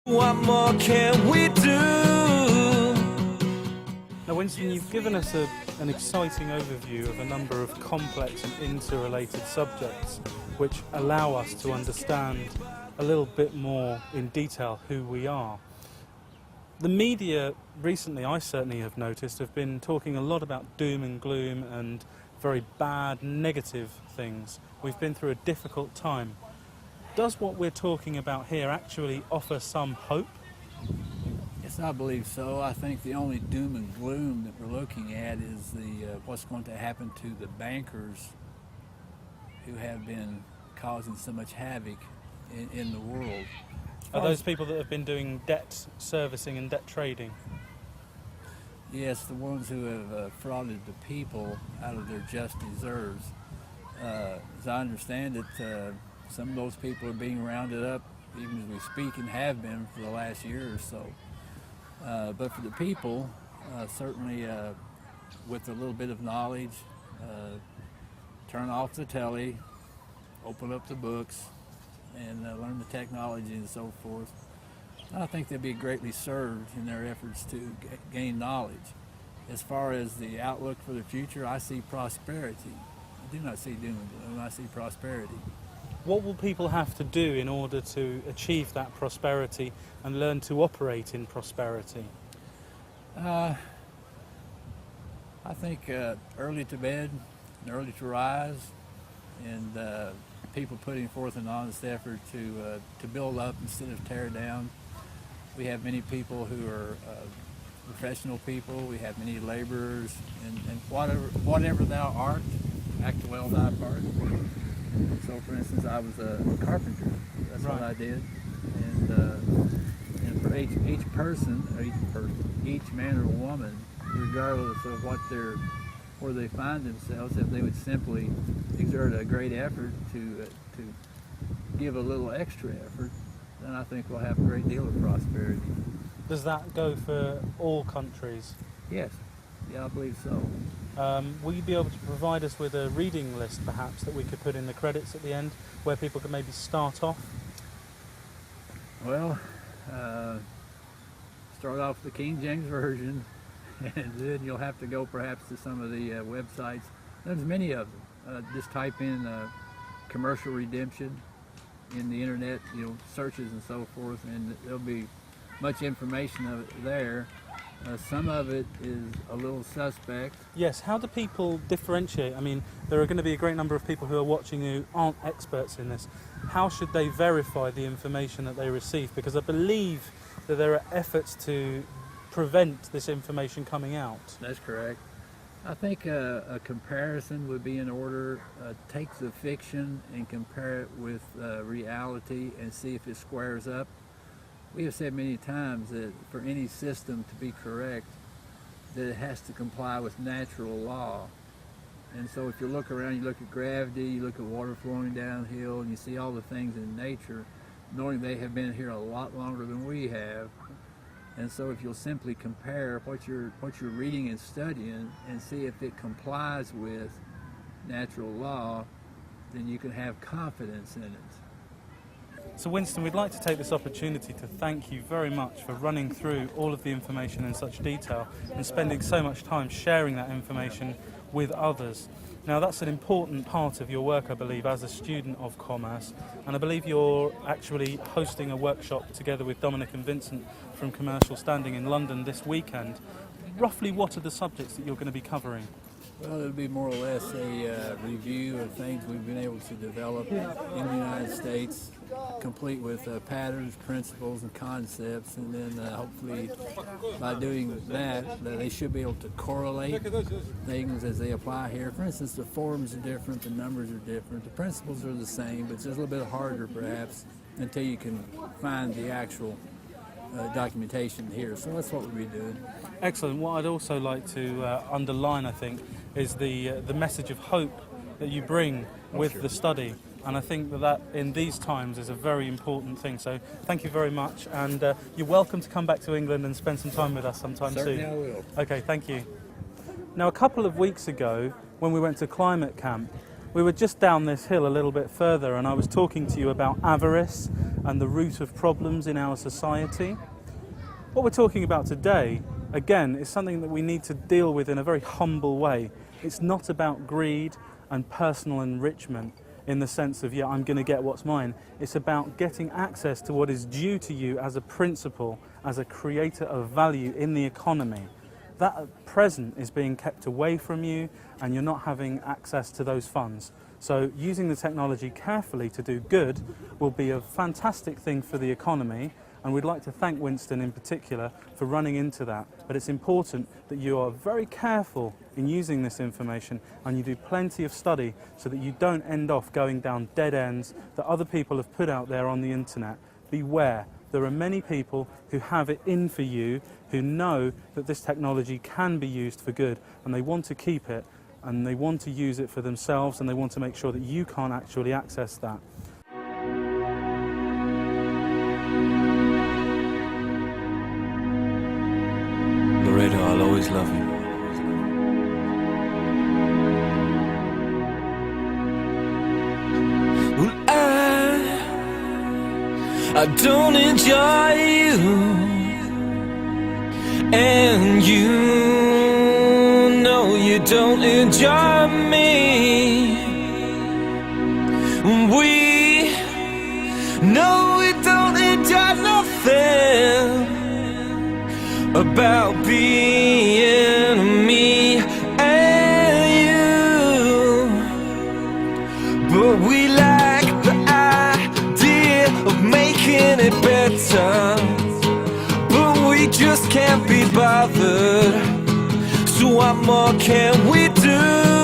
What more can we do? Now, Winston, you've given us an exciting overview of a number of complex and interrelated subjects which allow us to understand a little bit more in detail who we are. The media recently, I certainly have noticed, have been talking a lot about doom and gloom and very bad, negative things. We've been through a difficult time. Does what we're talking about here actually offer some hope? Yes, I believe so. I think the only doom and gloom that we're looking at is what's going to happen to the bankers who have been causing so much havoc in the world. Are those people that have been doing debt servicing and debt trading? Yes, the ones who have frauded the people out of their just deserves. As I understand it, some of those people are being rounded up even as we speak and have been for the last year or so. But for the people, certainly with a little bit of knowledge, turn off the telly, open up the books, and learn the technology and so forth, I think they'll be greatly served in their efforts to gain knowledge. As far as the outlook for the future, I see prosperity. I do not see doom and gloom, I see prosperity. What will people have to do in order to achieve that prosperity and learn to operate in prosperity? I think early to bed and early to rise, and people putting forth an honest effort to build up instead of tear down. We have many people who are professional people. We have many laborers, and whatever thou art, act well thy part. So, for instance, I was a carpenter. That's right. what I did, and for each person, each man or woman, regardless of where they find themselves, if they would simply exert a great effort to give a little extra effort, then I think we'll have a great deal of prosperity. Does that go for all countries? Yes, yeah, I believe so. Will you be able to provide us with a reading list, perhaps, that we could put in the credits at the end, where people could maybe start off? Well, start off with the King James Version, and then you'll have to go perhaps to some of the websites. There's many of them. Just type in commercial redemption in the internet, searches and so forth, and there'll be much information of it there. Some of it is a little suspect. Yes, how do people differentiate? I mean, there are going to be a great number of people who are watching who aren't experts in this. How should they verify the information that they receive? Because I believe that there are efforts to prevent this information coming out. That's correct. I think a comparison would be in order. Take the fiction and compare it with reality and see if it squares up. We have said many times that for any system to be correct, that it has to comply with natural law. And so if you look around, you look at gravity, you look at water flowing downhill, and you see all the things in nature, knowing they have been here a lot longer than we have. And so if you'll simply compare what you're reading and studying and see if it complies with natural law, then you can have confidence in it. So Winston, we'd like to take this opportunity to thank you very much for running through all of the information in such detail and spending so much time sharing that information with others. Now, that's an important part of your work, I believe, as a student of commerce, and I believe you're actually hosting a workshop together with Dominic and Vincent from Commercial Standing in London this weekend. Roughly what are the subjects that you're going to be covering? Well, it'll be more or less a review of things we've been able to develop in the United States, complete with patterns, principles, and concepts, and then hopefully by doing that, they should be able to correlate things as they apply here. For instance, the forms are different, the numbers are different, the principles are the same, but it's just a little bit harder perhaps until you can find the actual documentation here. So that's what we'll be doing. Excellent. What I'd also like to underline, I think, is the message of hope that you bring with the study. And I think that in these times is a very important thing. So thank you very much, and you're welcome to come back to England and spend some time with us sometime soon. Certainly I will. Okay, thank you. Now, a couple of weeks ago, when we went to climate camp, we were just down this hill a little bit further, and I was talking to you about avarice and the root of problems in our society. What we're talking about today, again, is something that we need to deal with in a very humble way. It's not about greed and personal enrichment in the sense of, yeah, I'm going to get what's mine. It's about getting access to what is due to you as a principle, as a creator of value in the economy. That at present is being kept away from you, and you're not having access to those funds. So using the technology carefully to do good will be a fantastic thing for the economy, and we'd like to thank Winston in particular for running into that. But it's important that you are very careful in using this information, and you do plenty of study so that you don't end off going down dead ends that other people have put out there on the internet. Beware. There are many people who have it in for you, who know that this technology can be used for good, and they want to keep it, and they want to use it for themselves, and they want to make sure that you can't actually access that. Loretta, I'll always love you. Well, I don't enjoy you, and you know you don't enjoy me. We know we don't enjoy nothing about being me and you, but we like the idea of making it better, but we just can't be bothered. So what more can we do?